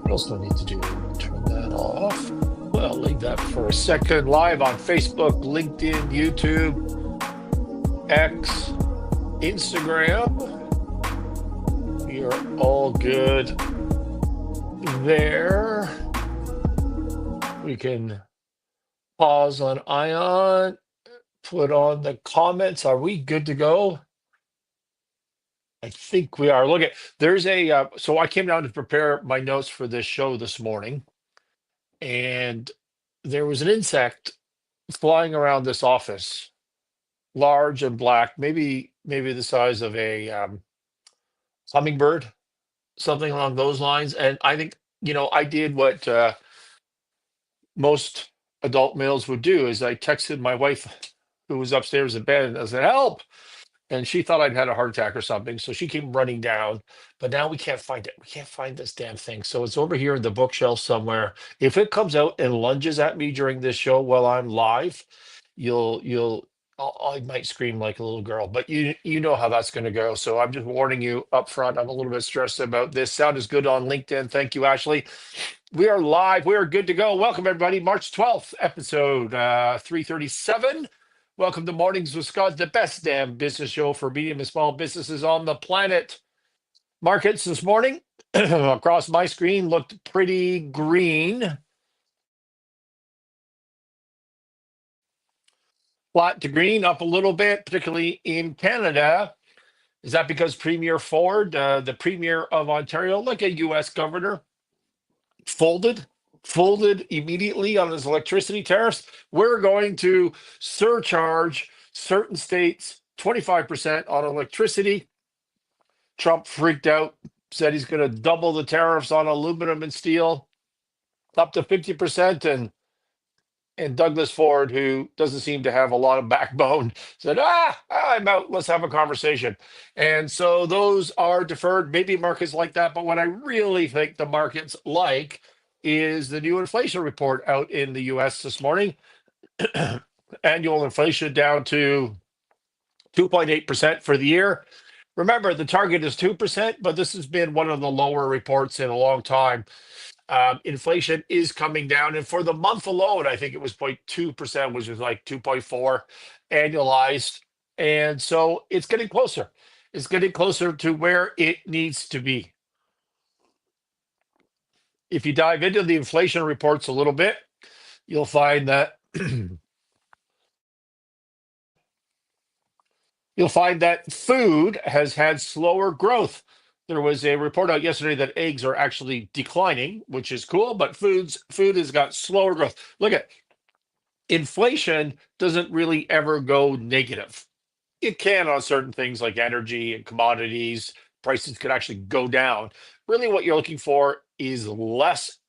What else do I need to do? Turn that off. Well, leave that for a second. Live on Facebook, LinkedIn, YouTube, X, Instagram. We are all good there. We can pause on Ion, put on the comments. Are we good to go? I think we are. Look at, there's so I came down to prepare my notes for this show this morning, and there was an insect flying around this office, large and black, maybe the size of a hummingbird, something along those lines. And I think, I did what most adult males would do, is I texted my wife, who was upstairs in bed, and I said, help. And she thought I'd had a heart attack or something. So she came running down, but now we can't find it. We can't find this damn thing. So it's over here in the bookshelf somewhere. If it comes out and lunges at me during this show while I'm live, I might scream like a little girl, but you know how that's going to go. So I'm just warning you up front. I'm a little bit stressed about this. Sound is good on LinkedIn. Thank you, Ashley. We are live. We are good to go. Welcome, everybody. March 12th, episode 337. Welcome to Mornings with Scott, the best damn business show for medium and small businesses on the planet. Markets this morning across my screen looked pretty green. Flat to green, up a little bit, particularly in Canada. Is that because Premier Ford, the Premier of Ontario, like a U.S. governor, folded immediately on his electricity tariffs? We're going to surcharge certain states 25% on electricity. Trump freaked out, said he's going to double the tariffs on aluminum and steel up to 50%. And Douglas Ford, who doesn't seem to have a lot of backbone, said, I'm out. Let's have a conversation. And so those are deferred. Maybe markets like that. But what I really think the markets like is the new inflation report out in the U.S. this morning. Annual inflation down to 2.8% for the year. Remember, the target is 2%, but this has been one of the lower reports in a long time. Inflation is coming down, and for the month alone, I think it was 0.2%, which is like 2.4 annualized. And so it's getting closer. It's getting closer to where it needs to be. If you dive into the inflation reports a little bit, you'll find that food has had slower growth. There was a report out yesterday that eggs are actually declining, which is cool, but food has got slower growth. Look at inflation doesn't really ever go negative. It can on certain things like energy and commodities. Prices could actually go down. Really, what you're looking for is less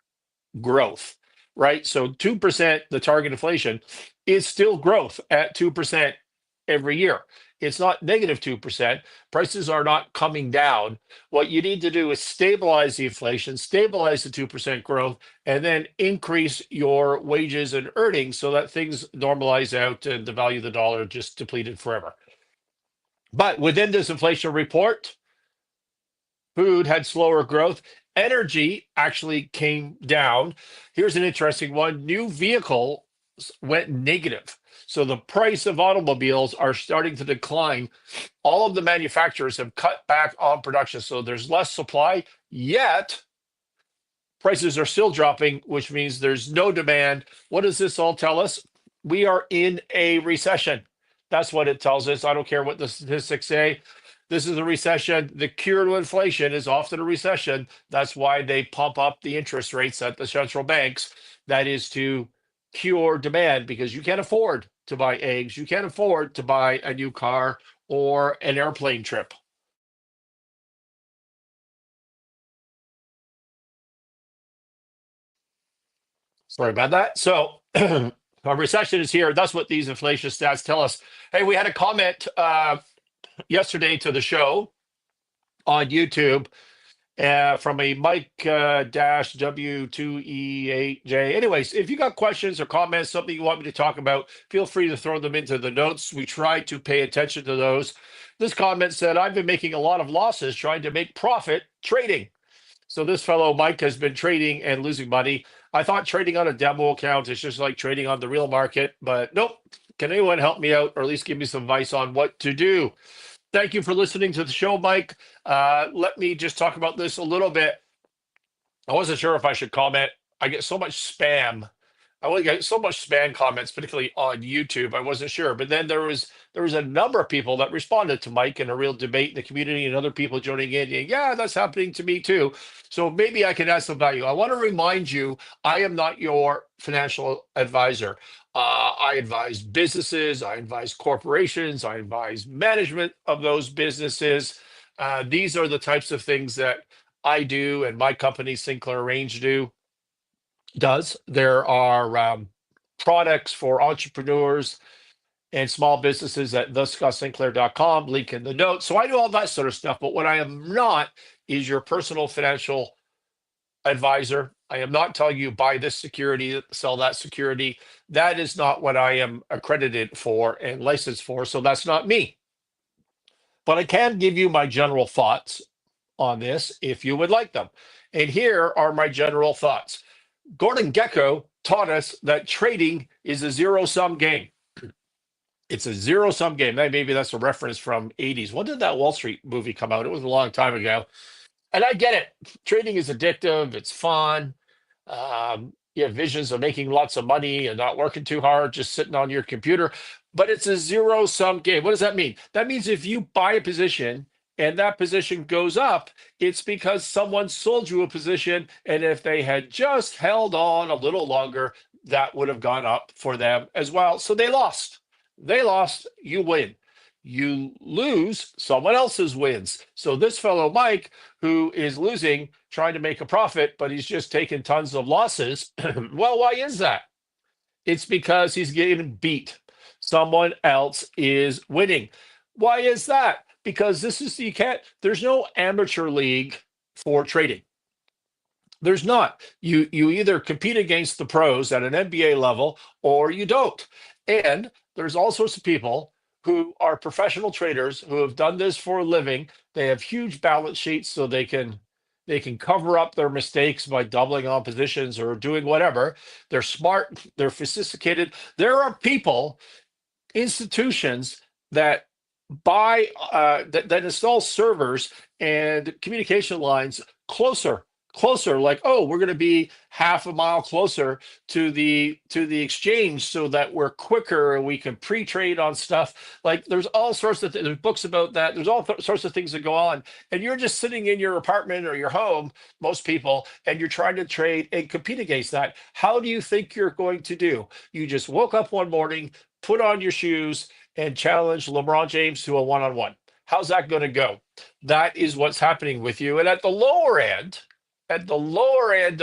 growth, right? So 2%, the target inflation, is still growth at 2% every year. It's not negative 2%. Prices are not coming down. What you need to do is stabilize the inflation, stabilize the 2% growth, and then increase your wages and earnings so that things normalize out and the value of the dollar just depleted forever. But within this inflation report, food had slower growth. Energy actually came down. Here's an interesting one. New vehicles went negative. So the price of automobiles are starting to decline. All of the manufacturers have cut back on production, so there's less supply, yet prices are still dropping, which means there's no demand. What does this all tell us? We are in a recession. That's what it tells us. I don't care what the statistics say. This is a recession. The cure to inflation is often a recession. That's why they pump up the interest rates at the central banks. That is to cure demand, because you can't afford to buy eggs. You can't afford to buy a new car or an airplane trip. Sorry about that. So a recession is here. That's what these inflation stats tell us. Hey, we had a comment yesterday to the show on YouTube from a Mike W2E8J. Anyways, if you got questions or comments, something you want me to talk about, feel free to throw them into the notes. We try to pay attention to those. This comment said, I've been making a lot of losses trying to make profit trading. So this fellow Mike has been trading and losing money. I thought trading on a demo account is just like trading on the real market, but nope. Can anyone help me out, or at least give me some advice on what to do? Thank you for listening to the show, Mike. Let me just talk about this a little bit. I wasn't sure if I should comment. I get so much spam. I only get so much spam comments, particularly on YouTube. I wasn't sure, but then there was a number of people that responded to Mike in a real debate in the community, and other people joining in. Yeah, that's happening to me too. So maybe I can add some value. I want to remind you, I am not your financial advisor. I advise businesses, I advise corporations, I advise management of those businesses. These are the types of things that I do, and my company, Sinclair Range, does. There are products for entrepreneurs and small businesses at thescottsinclair.com, link in the notes. So I do all that sort of stuff. But what I am not is your personal financial advisor. I am not telling you buy this security, sell that security. That is not what I am accredited for and licensed for. So that's not me. But I can give you my general thoughts on this if you would like them. And here are my general thoughts. Gordon Gekko taught us that trading is a zero-sum game. It's a zero-sum game. Maybe that's a reference from 80s. When did that Wall Street movie come out? It was a long time ago. And I get it. Trading is addictive. It's fun. You have visions of making lots of money and not working too hard, just sitting on your computer. But it's a zero-sum game. What does that mean? That means if you buy a position and that position goes up, it's because someone sold you a position. And if they had just held on a little longer, that would have gone up for them as well. So they lost. They lost, you win. You lose, someone else's wins. So this fellow, Mike, who is losing, trying to make a profit, but he's just taken tons of losses. Well, why is that? It's because he's getting beat. Someone else is winning. Why is that? Because there's no amateur league for trading. There's not. You either compete against the pros at an NBA level or you don't. And there's all sorts of people who are professional traders who have done this for a living. They have huge balance sheets, so they can cover up their mistakes by doubling on positions or doing whatever. They're smart, they're sophisticated. There are people, institutions that buy that install servers and communication lines closer, like, oh, we're going to be half a mile closer to the exchange so that we're quicker and we can pre-trade on stuff. Like, there's all sorts of there's books about that. There's all sorts of things that go on, and you're just sitting in your apartment or your home, most people, and you're trying to trade and compete against that. How do you think you're going to do? You just woke up one morning, put on your shoes, and challenge LeBron James to a one-on-one. How's that going to go? That is what's happening with you. And at the lower end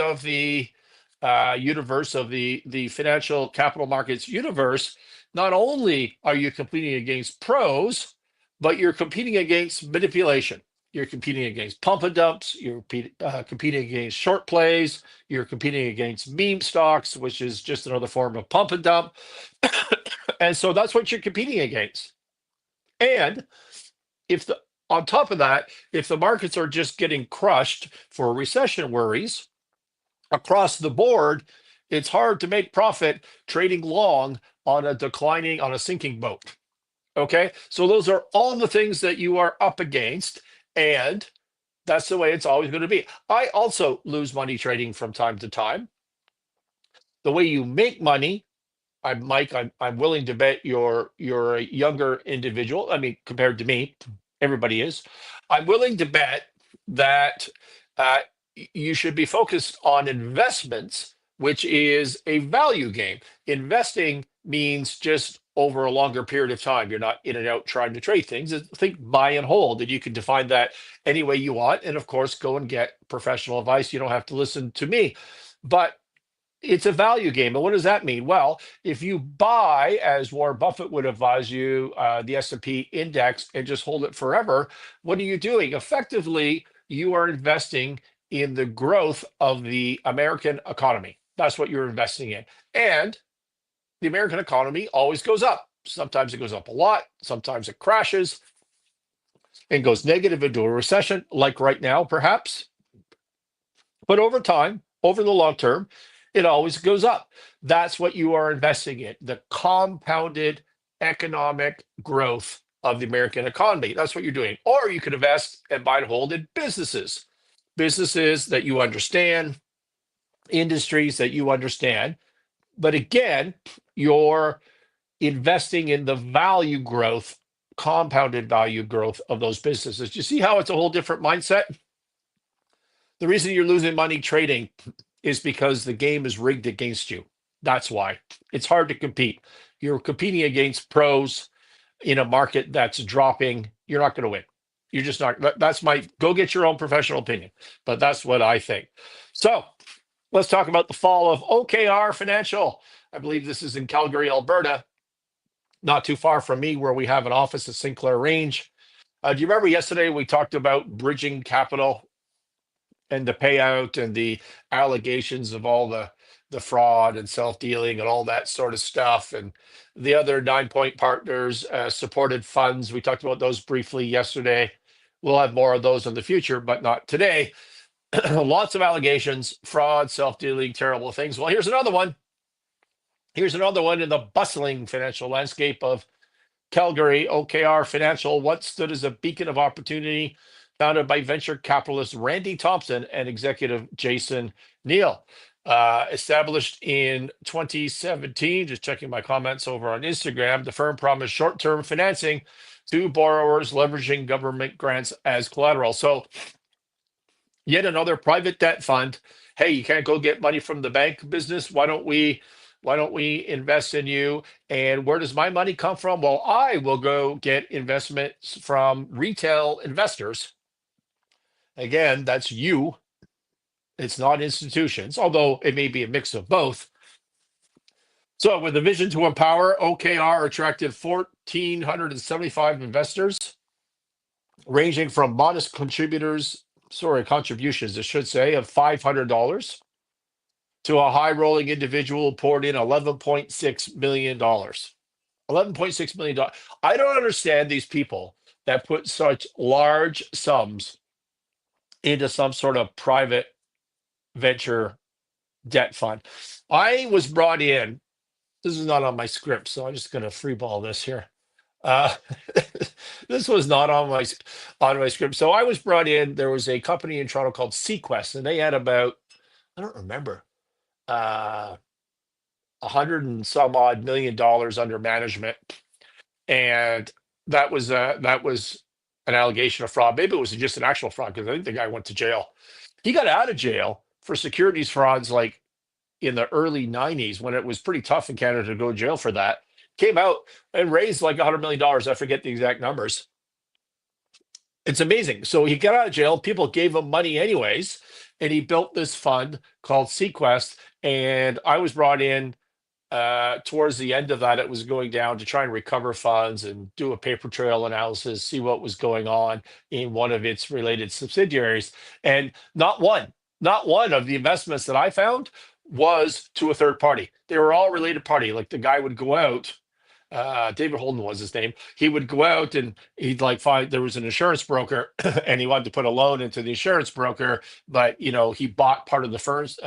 of the universe, of the financial capital markets universe, not only are you competing against pros, but you're competing against manipulation. You're competing against pump and dumps. You're competing against short plays. You're competing against meme stocks, which is just another form of pump and dump. And so that's what you're competing against. And on top of that, if the markets are just getting crushed for recession worries across the board, it's hard to make profit trading long on a sinking boat. Okay, so those are all the things that you are up against, and that's the way it's always going to be. I also lose money trading from time to time. The way you make money, Mike, I'm willing to bet you're a younger individual. I mean, compared to me, everybody is. I'm willing to bet that uh, you should be focused on investments, which is a value game. Investing means just over a longer period of time. You're not in and out trying to trade things. Think buy and hold, and you can define that any way you want. And of course, go and get professional advice. You don't have to listen to me, but it's a value game. And what does that mean? Well, if you buy, as Warren Buffett would advise you, the S&P index and just hold it forever, what are you doing? Effectively, you are investing in the growth of the American economy. That's what you're investing in. And the American economy always goes up. Sometimes it goes up a lot. Sometimes it crashes and goes negative into a recession, like right now, perhaps. But over time, over the long term, it always goes up. That's what you are investing in, the compounded economic growth of the American economy. That's what you're doing. Or you could invest and buy and hold in businesses, businesses that you understand, industries that you understand. But again, you're investing in the value growth, compounded value growth of those businesses. You see how it's a whole different mindset? The reason you're losing money trading is because the game is rigged against you. That's why. It's hard to compete. You're competing against pros in a market that's dropping. You're not going to win. You're just not. That's my go get your own professional opinion, but that's what I think. So let's talk about the fall of OKR Financial. I believe this is in Calgary, Alberta, not too far from me, where we have an office at Sinclair Range. Do you remember yesterday we talked about bridging capital and the payout and the allegations of all the fraud and self-dealing and all that sort of stuff, and the other 9 Point Partners supported funds? We talked about those briefly yesterday. We'll have more of those in the future, but not today. Lots of allegations, fraud, self-dealing, terrible things. Well, here's another one. Here's another one in the bustling financial landscape of Calgary. OKR Financial once stood as a beacon of opportunity, founded by venture capitalist Randy Thompson and executive Jason Neal. Established in 2017, just checking my comments over on Instagram, the firm promised short-term financing to borrowers, leveraging government grants as collateral. So yet another private debt fund. Hey, you can't go get money from the bank business. Why don't we invest in you? And where does my money come from? Well, I will go get investments from retail investors. Again, that's you. It's not institutions, although it may be a mix of both. So with a vision to empower, OKR attracted 1,475 investors, ranging from modest contributions, I should say, of $500 to a high rolling individual poured in $11.6 million. $11.6 million. I don't understand these people that put such large sums into some sort of private venture debt fund. I was brought in, this is not on my script, so I'm just going to freeball this here. Uh, this was not on my script. So I was brought in. There was a company in Toronto called Sequest, and they had about, I don't remember, 100 and some odd million under management, and that was an allegation of fraud. Maybe it was just an actual fraud, because I think the guy went to jail. He got out of jail for securities frauds like in the early 90s, when it was pretty tough in Canada to go to jail for that. Came out and raised like $100 million. I forget the exact numbers. It's amazing. So he got out of jail. People gave him money anyways, and he built this fund called Sequest. And I was brought in towards the end of that. It was going down to try and recover funds and do a paper trail analysis, see what was going on in one of its related subsidiaries. And not one of the investments that I found was to a third party. They were all related party. Like the guy would go out, David Holden was his name. He would go out and he'd like find there was an insurance broker and he wanted to put a loan into the insurance broker, but he bought part of the firm's,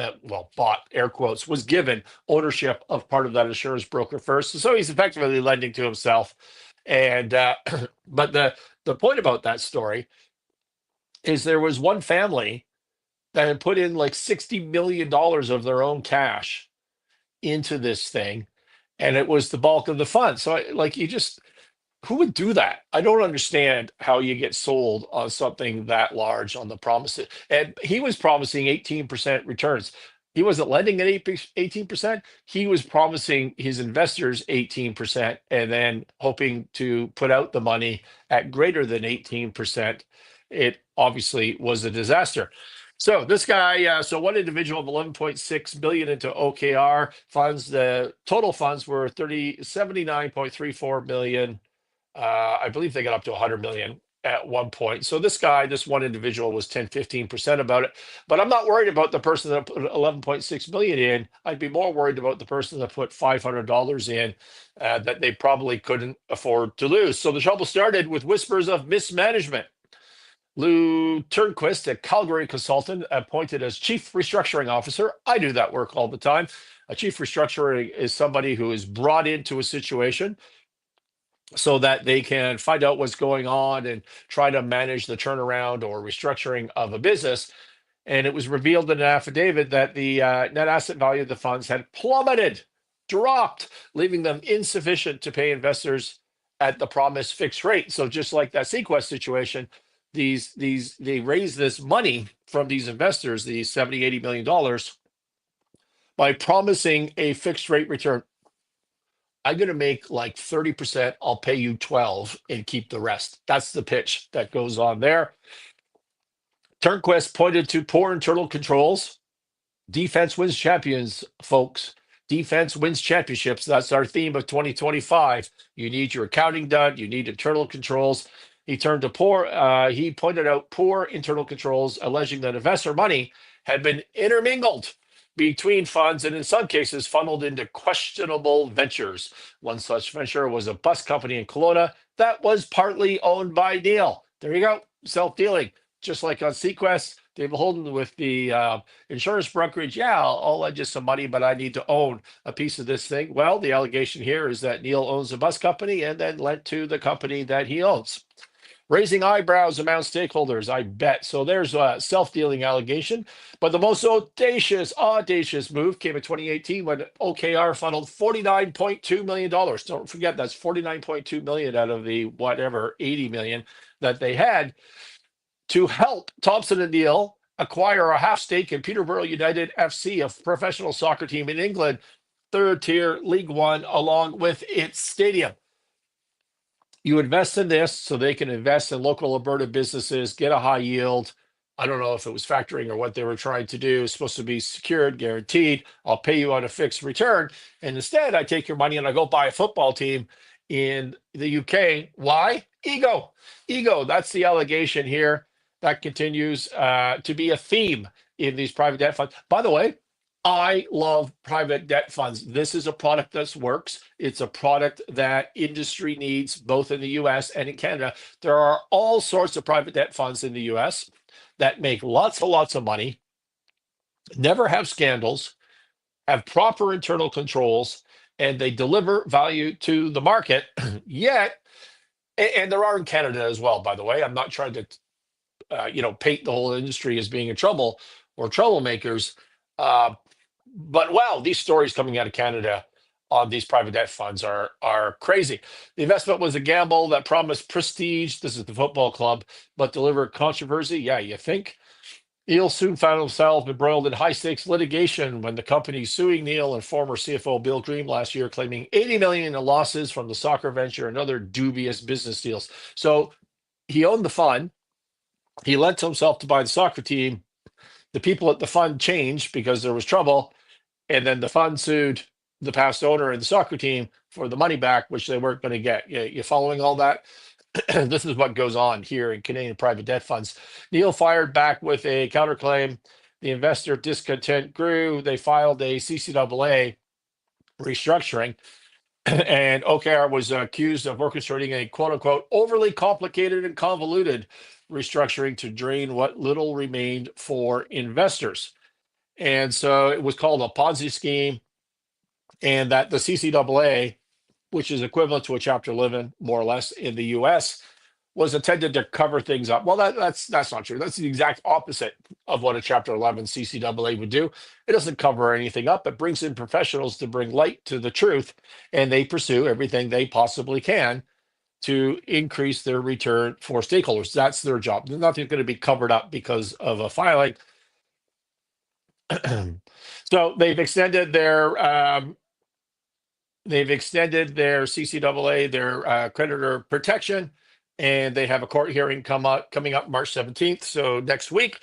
bought air quotes, was given ownership of part of that insurance broker first. So he's effectively lending to himself. And but the point about that story is there was one family that had put in like $60 million of their own cash into this thing, and it was the bulk of the fund. So who would do that? I don't understand how you get sold on something that large on the promises. And he was promising 18% returns. He wasn't lending at 18%. He was promising his investors 18% and then hoping to put out the money at greater than 18%. It obviously was a disaster. So this guy, so one individual of 11.6 billion into OKR funds. The total funds were 79.34 million. I believe they got up to 100 million at one point. So this one individual was 10-15% about it. But I'm not worried about the person that put 11.6 million in. I'd be more worried about the person that put $500 in that they probably couldn't afford to lose. So the trouble started with whispers of mismanagement. Lou Turnquist, a Calgary consultant, appointed as chief restructuring officer. I do that work all the time. A chief restructuring is somebody who is brought into a situation so that they can find out what's going on and try to manage the turnaround or restructuring of a business. And it was revealed in an affidavit that the net asset value of the funds had plummeted, dropped, leaving them insufficient to pay investors at the promised fixed rate. So just like that Sequest situation, they raised this money from these investors, these 70, $80 million, by promising a fixed rate return. I'm going to make like 30%. I'll pay you 12 and keep the rest. That's the pitch that goes on there. Turnquist pointed to poor internal controls. Defense wins champions, folks. Defense wins championships. That's our theme of 2025. You need your accounting done. You need internal controls. He turned to poor. He pointed out poor internal controls, alleging that investor money had been intermingled between funds and in some cases funneled into questionable ventures. One such venture was a bus company in Kelowna that was partly owned by Neil. There you go, self-dealing. Just like on Sequest, David Holden with the insurance brokerage. Yeah, I'll lend you some money, but I need to own a piece of this thing. Well, the allegation here is that Neil owns a bus company and then lent to the company that he owns. Raising eyebrows among stakeholders, I bet. So there's a self-dealing allegation. But the most audacious move came in 2018 when OKR funneled $49.2 million. Don't forget, that's $49.2 million out of the whatever 80 million that they had to help Thompson and Neil acquire a half stake in Peterborough United FC, a professional soccer team in England, third tier League One, along with its stadium. You invest in this so they can invest in local Alberta businesses, get a high yield. I don't know if it was factoring or what they were trying to do. It's supposed to be secured, guaranteed. I'll pay you on a fixed return. And instead, I take your money and I go buy a football team in the UK. Why? Ego. Ego. That's the allegation here. That continues to be a theme in these private debt funds. By the way, I love private debt funds. This is a product that works. It's a product that industry needs both in the US and in Canada. There are all sorts of private debt funds in the US that make lots and lots of money, never have scandals, have proper internal controls, and they deliver value to the market. Yet, and there are in Canada as well, by the way. I'm not trying to paint the whole industry as being in trouble or troublemakers. But wow, these stories coming out of Canada on these private debt funds are crazy. The investment was a gamble that promised prestige. This is the football club, but delivered controversy. Yeah, you think? Neil soon found himself embroiled in high stakes litigation when the company suing Neil and former CFO Bill Green last year, claiming 80 million in losses from the soccer venture and other dubious business deals. So he owned the fund. He lent himself to buy the soccer team. The people at the fund changed because there was trouble. And then the fund sued the past owner and the soccer team for the money back, which they weren't going to get. You following all that? This is what goes on here in Canadian private debt funds. Neil fired back with a counterclaim. The investor discontent grew. They filed a CCAA restructuring. And OKR was accused of orchestrating a quote unquote overly complicated and convoluted restructuring to drain what little remained for investors. And so it was called a Ponzi scheme, and that the CCAA, which is equivalent to a Chapter 11, more or less, in the US, was intended to cover things up. Well, that's not true. That's the exact opposite of what a Chapter 11 CCAA would do. It doesn't cover anything up. It brings in professionals to bring light to the truth, and they pursue everything they possibly can to increase their return for stakeholders. That's their job. Nothing's going to be covered up because of a filing. So they've extended their CCAA, their creditor protection, and they have a court hearing coming up March 17th, so next week.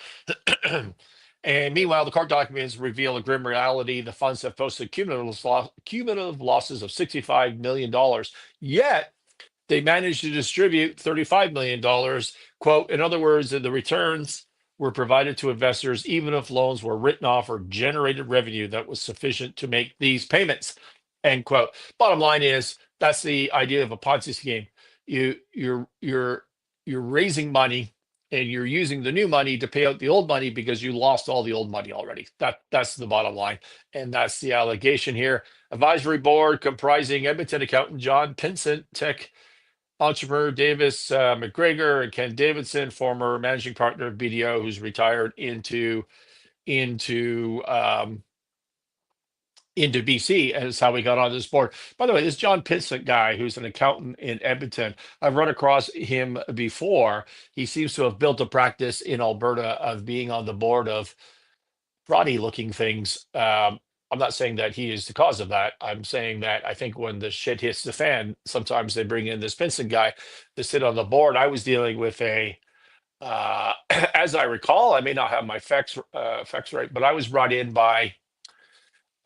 And meanwhile, the court documents reveal a grim reality. The funds have posted cumulative losses of $65 million. Yet, they managed to distribute $35 million. Quote, in other words, the returns were provided to investors even if loans were written off or generated revenue that was sufficient to make these payments, end quote. Bottom line is, that's the idea of a Ponzi scheme. You're raising money and you're using the new money to pay out the old money because you lost all the old money already. That's the bottom line, and that's the allegation here. Advisory board comprising Edmonton accountant John Pinsent, tech entrepreneur Davis McGregor, and Ken Davidson, former managing partner of BDO, who's retired into into BC, and is how we got on this board. By the way, this John Pinsent guy, who's an accountant in Edmonton, I've run across him before. He seems to have built a practice in Alberta of being on the board of fraudy looking things. I'm not saying that he is the cause of that. I'm saying that I think when the shit hits the fan, sometimes they bring in this Pinsent guy to sit on the board. I was dealing with as I recall, I may not have my facts right, but I was brought in by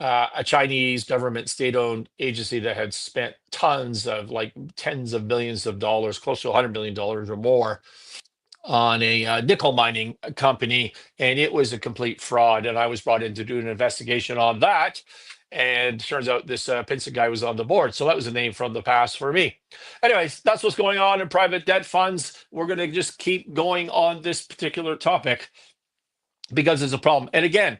a Chinese government state-owned agency that had spent tons of, like, tens of millions of dollars, close to $100 million or more, on a nickel mining company, and it was a complete fraud. And I was brought in to do an investigation on that. And turns out this Pinsent guy was on the board. So that was a name from the past for me. Anyways, that's what's going on in private debt funds. We're going to just keep going on this particular topic because there's a problem. And again,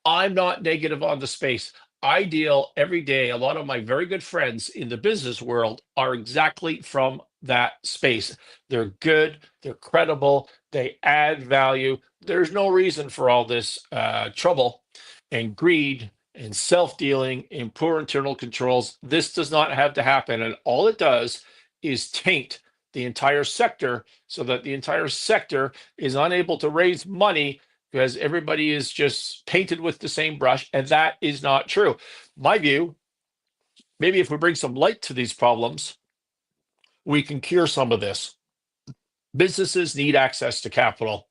I'm not negative on the space. I deal every day. A lot of my very good friends in the business world are exactly from that space. They're good, they're credible, they add value. There's no reason for all this trouble and greed and self-dealing and poor internal controls. This does not have to happen. And all it does is taint the entire sector so that the entire sector is unable to raise money because everybody is just painted with the same brush, and that is not true. My view, maybe if we bring some light to these problems, we can cure some of this. Businesses need access to capital.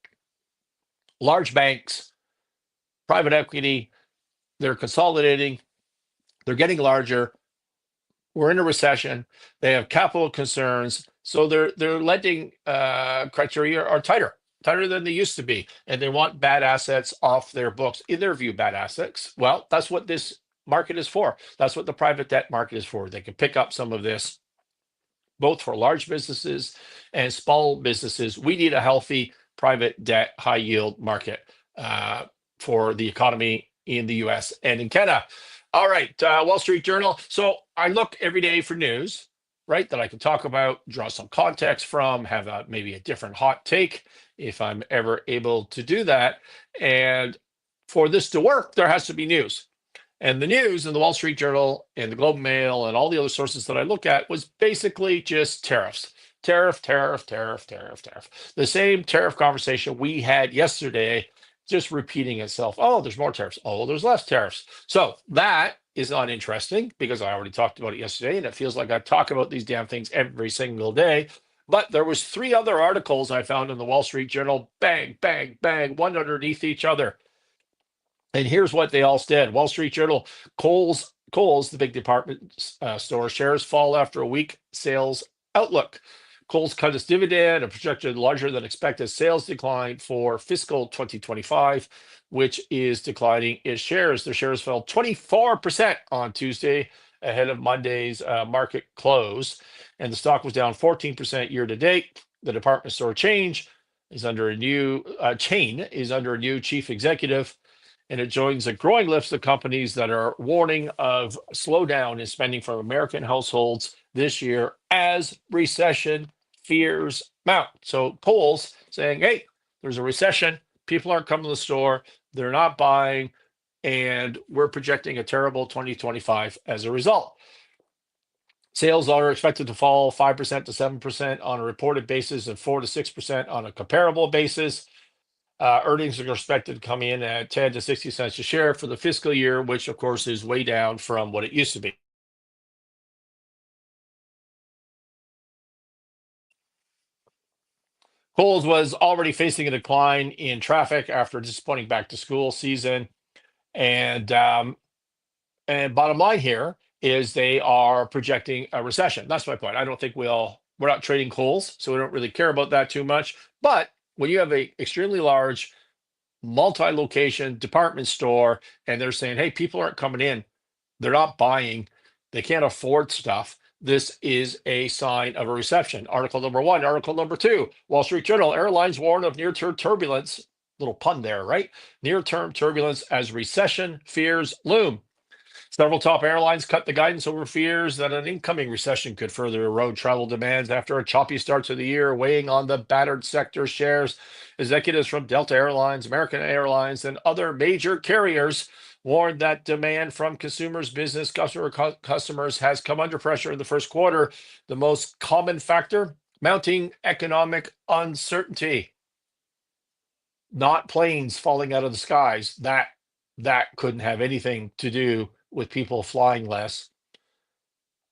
Large banks, private equity, they're consolidating, they're getting larger. We're in a recession. They have capital concerns, so their lending criteria are tighter than they used to be, and they want bad assets off their books. In their view, bad assets. Well, that's what this market is for. That's what the private debt market is for. They can pick up some of this, both for large businesses and small businesses. We need a healthy private debt, high yield market for the economy in the US and in Canada. All right, Wall Street Journal. So I look every day for news, right, that I can talk about, draw some context from, have maybe a different hot take if I'm ever able to do that. And for this to work, there has to be news. And the news in the Wall Street Journal and the Globe and Mail and all the other sources that I look at was basically just tariffs. Tariff. The same tariff conversation we had yesterday, just repeating itself. Oh, there's more tariffs. Oh, there's less tariffs. So that is not interesting because I already talked about it yesterday, and it feels like I talk about these damn things every single day. But there was 3 other articles I found in the Wall Street Journal, bang, bang, bang, one underneath each other. And here's what they all said. Wall Street Journal, Kohl's, the big department store, shares fall after a weak sales outlook. Kohl's cut its dividend and projected larger than expected sales decline for fiscal 2025, which is declining its shares. Their shares fell 24% on Tuesday ahead of Monday's market close, and the stock was down 14% year to date. The department store chain is under a new chief executive, and it joins a growing list of companies that are warning of slowdown in spending from American households this year as recession fears mount. So Kohl's saying, hey, there's a recession. People aren't coming to the store. They're not buying. And we're projecting a terrible 2025 as a result. Sales are expected to fall 5% to 7% on a reported basis and 4 to 6% on a comparable basis. Earnings are expected to come in at 10 to 60 cents a share for the fiscal year, which, of course, is way down from what it used to be. Kohl's was already facing a decline in traffic after a disappointing back-to-school season. And bottom line here is they are projecting a recession. That's my point. I don't think we're not trading Kohl's, so we don't really care about that too much. But when you have a extremely large multi-location department store and they're saying, hey, people aren't coming in, they're not buying, they can't afford stuff, this is a sign of a recession. Article number one. Article number two, Wall Street Journal, airlines warn of near-term turbulence. Little pun there, right? Near-term turbulence as recession fears loom. Several top airlines cut the guidance over fears that an incoming recession could further erode travel demands after a choppy start to the year, weighing on the battered sector shares. Executives from Delta Airlines, American Airlines, and other major carriers warned that demand from consumers, business customers has come under pressure in the first quarter. The most common factor, mounting economic uncertainty, not planes falling out of the skies. That couldn't have anything to do with people flying less.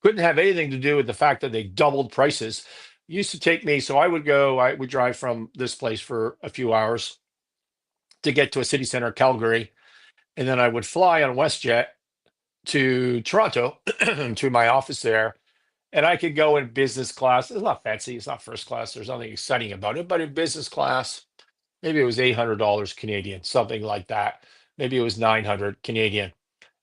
Couldn't have anything to do with the fact that they doubled prices. Used to take me, so I would drive from this place for a few hours to get to a city center, Calgary, and then I would fly on WestJet to Toronto to my office there, and I could go in business class. It's not fancy, it's not first class. There's nothing exciting about it, but in business class, maybe it was $800 Canadian, something like that. Maybe it was 900 Canadian.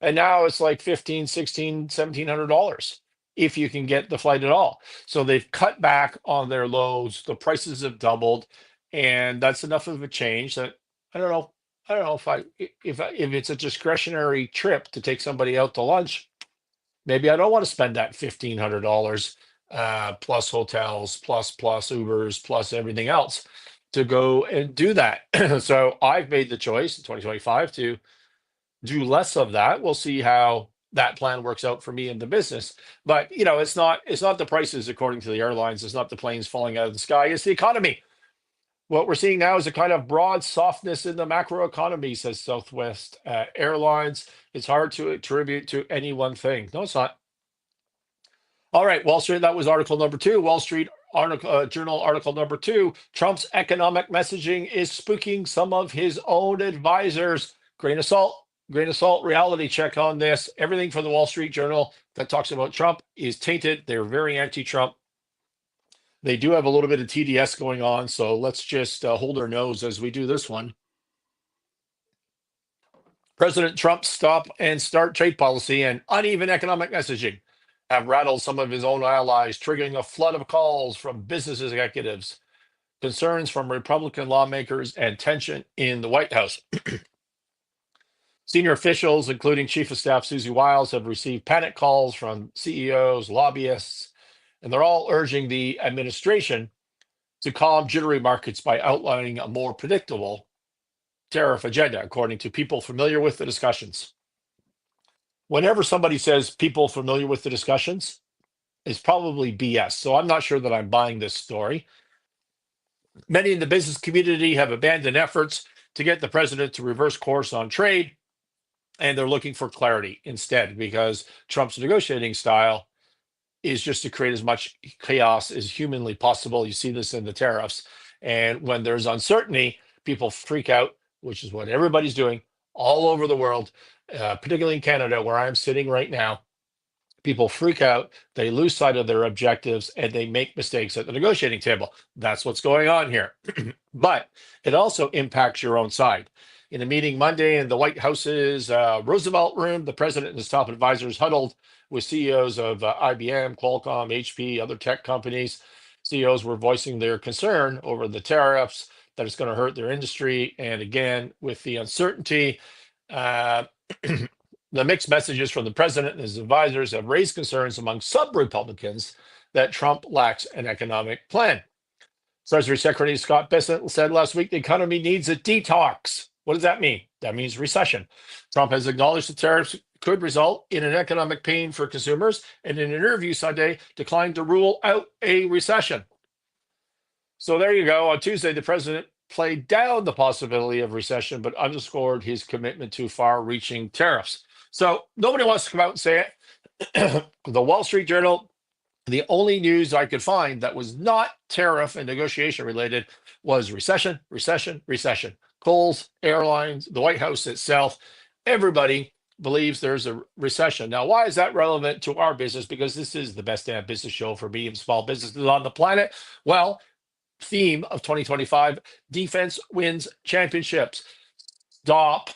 And now it's like 15, 16, $1,700 if you can get the flight at all. So they've cut back on their loads. The prices have doubled, and that's enough of a change that I don't know. I don't know if it's a discretionary trip to take somebody out to lunch. Maybe I don't want to spend that $1,500 plus hotels, plus Ubers, plus everything else to go and do that. So I've made the choice in 2025 to do less of that. We'll see how that plan works out for me in the business. But it's not the prices according to the airlines. It's not the planes falling out of the sky. It's the economy. What we're seeing now is a kind of broad softness in the macro economy, says Southwest Airlines. It's hard to attribute to any one thing. No, it's not. All right, Wall Street, that was article number two. Wall Street Journal article number two, Trump's economic messaging is spooking some of his own advisors. Grain of salt, reality check on this. Everything from the Wall Street Journal that talks about Trump is tainted. They're very anti-Trump. They do have a little bit of TDS going on, so let's just hold our nose as we do this one. President Trump's stop and start trade policy and uneven economic messaging have rattled some of his own allies, triggering a flood of calls from business executives, concerns from Republican lawmakers, and tension in the White House. Senior officials, including Chief of Staff Susie Wiles, have received panic calls from CEOs, lobbyists, and they're all urging the administration to calm jittery markets by outlining a more predictable tariff agenda, according to people familiar with the discussions. Whenever somebody says people familiar with the discussions, it's probably BS. So I'm not sure that I'm buying this story. Many in the business community have abandoned efforts to get the president to reverse course on trade, and they're looking for clarity instead, because Trump's negotiating style is just to create as much chaos as humanly possible. You see this in the tariffs. And when there's uncertainty, people freak out, which is what everybody's doing all over the world, particularly in Canada, where I'm sitting right now. People freak out, they lose sight of their objectives, and they make mistakes at the negotiating table. That's what's going on here. But it also impacts your own side. In a meeting Monday in the White House's Roosevelt Room, the president and his top advisors huddled with CEOs of IBM, Qualcomm, HP, other tech companies. CEOs were voicing their concern over the tariffs, that it's going to hurt their industry. And again, with the uncertainty, the mixed messages from the president and his advisors have raised concerns among sub-Republicans that Trump lacks an economic plan. Treasury Secretary Scott Bessent said last week the economy needs a detox. What does that mean? That means recession. Trump has acknowledged the tariffs could result in an economic pain for consumers, and in an interview Sunday declined to rule out a recession. So there you go. On Tuesday, the president played down the possibility of recession, but underscored his commitment to far-reaching tariffs. So nobody wants to come out and say it. The Wall Street Journal, the only news I could find that was not tariff and negotiation related was recession, recession, recession. Kohl's, Airlines, the White House itself, everybody believes there's a recession. Now, why is that relevant to our business? Because this is the best damn business show for medium small businesses on the planet. Well, theme of 2025, defense wins championships. Stop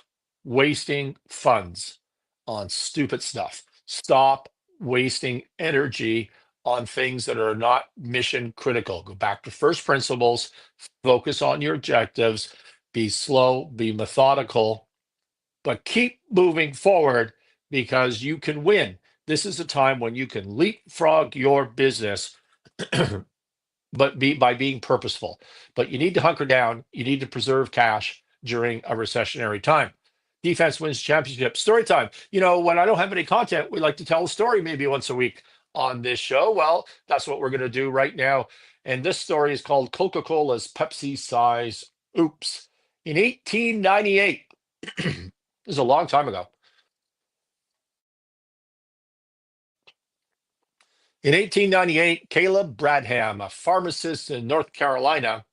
wasting funds on stupid stuff. Stop wasting energy on things that are not mission critical. Go back to first principles, focus on your objectives, be slow, be methodical, but keep moving forward because you can win. This is a time when you can leapfrog your business, but by being purposeful. But you need to hunker down. You need to preserve cash during a recessionary time. Defense wins championship. Story time. You know, when I don't have any content, we like to tell a story maybe once a week on this show. Well, that's what we're going to do right now. And this story is called Coca-Cola's Pepsi Size Oops. In 1898, this is a long time ago. In 1898, Caleb Bradham, a pharmacist in North Carolina,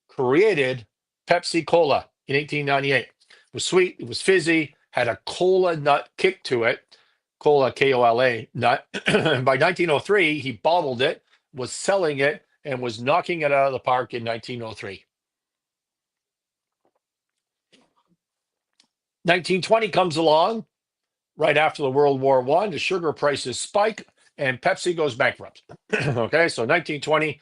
created Pepsi Cola in 1898. It was sweet, it was fizzy, had a cola nut kick to it, cola, K-O-L-A, nut. By 1903, he bottled it, was selling it, and was knocking it out of the park in 1903. 1920 comes along, right after the World War I, the sugar prices spike, and Pepsi goes bankrupt. Okay, so 1920,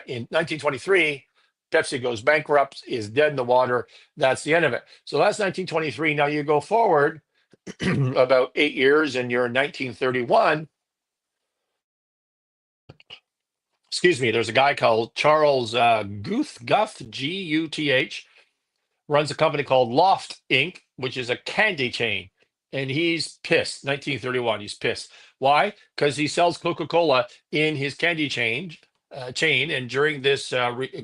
in 1923, Pepsi goes bankrupt, is dead in the water. That's the end of it. So that's 1923. Now you go forward about 8 years, and you're in 1931. Excuse me. There's a guy called Charles Guth, G-U-T-H, runs a company called Loft Inc., which is a candy chain. And he's pissed. 1931, he's pissed. Why? Because he sells Coca-Cola in his candy chain. And during this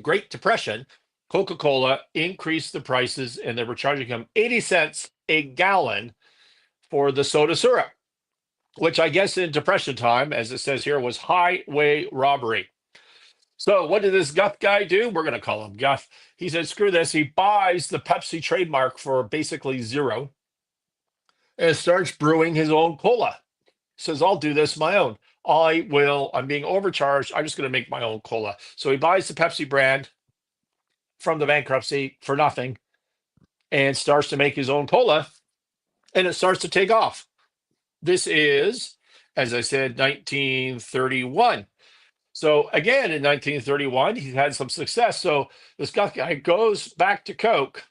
Great Depression, Coca-Cola increased the prices, and they were charging him 80 cents a gallon for the soda syrup, which I guess in Depression time, as it says here, was highway robbery. So what did this Guth guy do? We're going to call him Guth. He said, screw this. He buys the Pepsi trademark for basically zero and starts brewing his own cola. Says, I'll do this my own. I'm being overcharged. I'm just going to make my own cola. So he buys the Pepsi brand from the bankruptcy for nothing and starts to make his own cola, and it starts to take off. This is, as I said, 1931. So again, in 1931, he had some success. So this guy goes back to Coke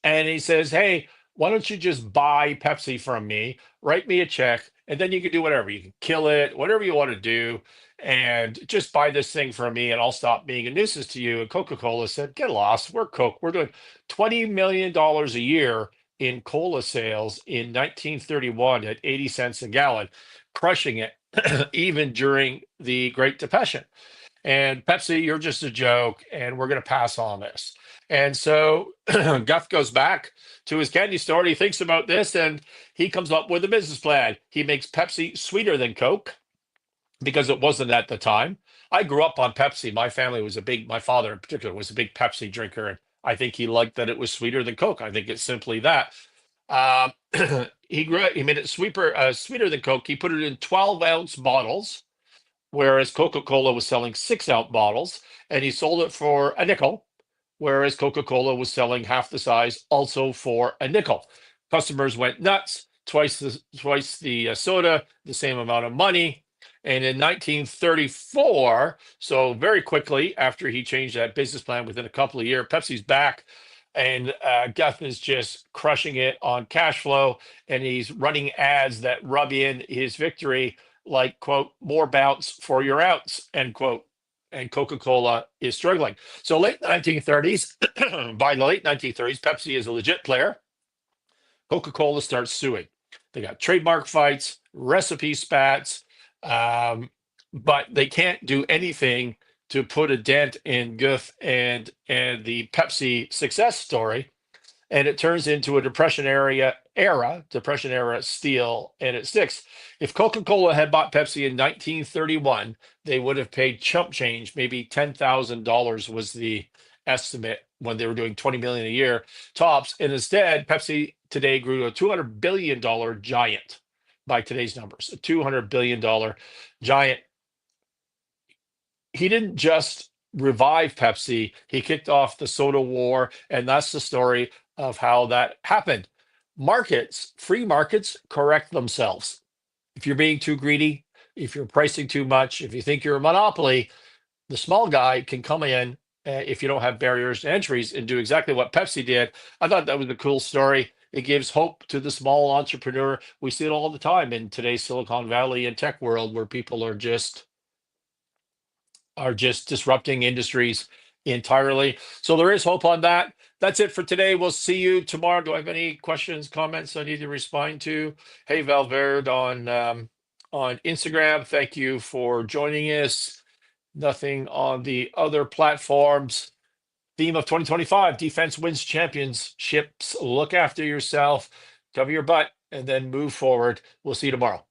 and he says, hey, why don't you just buy Pepsi from me, write me a check, and then you can do whatever. You can kill it, whatever you want to do, and just buy this thing from me, and I'll stop being a nuisance to you. And Coca-Cola said, get lost. We're Coke. We're doing $20 million a year in cola sales in 1931 at 80 cents a gallon, crushing it even during the Great Depression. And Pepsi, you're just a joke, and we're going to pass on this. And so Guth goes back to his candy store, and he thinks about this, and he comes up with a business plan. He makes Pepsi sweeter than Coke because it wasn't at the time. I grew up on Pepsi. My family was my father in particular was a big Pepsi drinker, and I think he liked that it was sweeter than Coke. I think it's simply that. He made it sweeter than Coke. He put it in 12-ounce bottles, whereas Coca-Cola was selling 6-ounce bottles, and he sold it for a nickel, whereas Coca-Cola was selling half the size, also for a nickel. Customers went nuts, twice the soda, the same amount of money. And in 1934, so very quickly after he changed that business plan, within a couple of years, Pepsi's back, and Guth is just crushing it on cash flow, and he's running ads that rub in his victory, like, quote, more bounce for your ounce, end quote. And Coca-Cola is struggling. So late 1930s, by the late 1930s, Pepsi is a legit player. Coca-Cola starts suing. They got trademark fights, recipe spats, but they can't do anything to put a dent in Guth and the Pepsi success story. And it turns into a Depression era steal, and it sticks. If Coca-Cola had bought Pepsi in 1931, they would have paid chump change. Maybe $10,000 was the estimate when they were doing $20 million a year tops. And instead, Pepsi today grew to a $200 billion giant by today's numbers, a $200 billion giant. He didn't just revive Pepsi, he kicked off the soda war, and that's the story of how that happened. Free markets correct themselves. If you're being too greedy, if you're pricing too much, if you think you're a monopoly, the small guy can come in if you don't have barriers to entries and do exactly what Pepsi did. I thought that was a cool story. It gives hope to the small entrepreneur. We see it all the time in today's Silicon Valley and tech world where people are just disrupting industries entirely. So there is hope on that. That's it for today. We'll see you tomorrow. Do I have any questions, comments I need to respond to? Hey, Valverde on Instagram. Thank you for joining us. Nothing on the other platforms. Theme of 2025: defense wins championships. Look after yourself, cover your butt, and then move forward. We'll see you tomorrow.